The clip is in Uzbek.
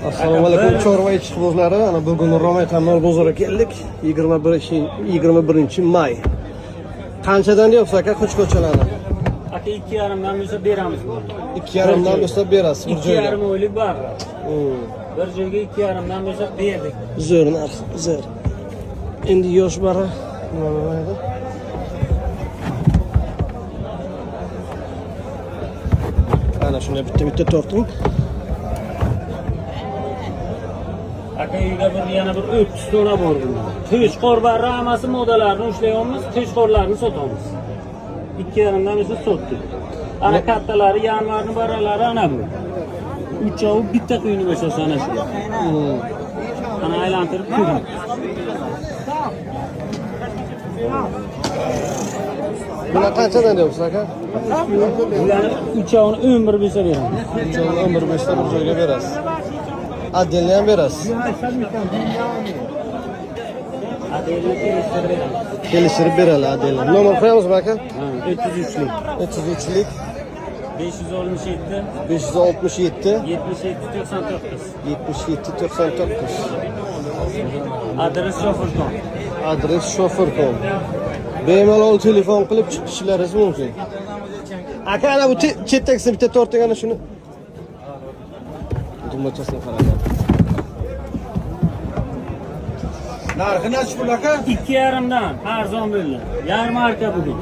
Assalomu alaykum chorva ishqibozlari. Ana bugun Romay Tanlov bozoriga keldik. 21-may. Qanchadan deyapsiz aka qo'chqochalarni? Aka 2,5 dan bo'lsa beramiz. 2,5 dan bo'lsa berasiz bir joyga. 2,5 oylik bor. Bir joyga 2,5 dan bo'lsa berdik. Zo'r narx, zo'r. Endi yosh bora nima edi? Ana shunday bitta torting. Aka uyda yana bir 300 dona bor bunda. Qo'shqor va ramasi modalarini ushlayapmiz, qo'shqorlarni sotamiz. 2,5 dan bo'lsa sotdik. Ana kattalari, yanvarni baralari ana bu. Uchovi bitta quyini bo'shasa ana shu. Ana aylantirib ko'ring. Bular qanchadan deyapsiz aka? Bularni uchovini 11 bo'lsa beramiz. Uchovini 11 dan bir joyga berasiz. Addelni ham berasiz. Kelishtirib beradi Addelni. Nomer qo'yamizmi aka? 303lik. 303lik 567 567 77 99. 77 99. Adres Shofirkon. Adres Shofirkon. Bemalol telefon qilib chiqishlaringiz mumkin. Aka ana bu chetdagisi bitta torting ana shuni. Dumachasini qarang. Narxi necha pul aka? 2,5 dan arzon bo'ldi. Yarmarka bugun.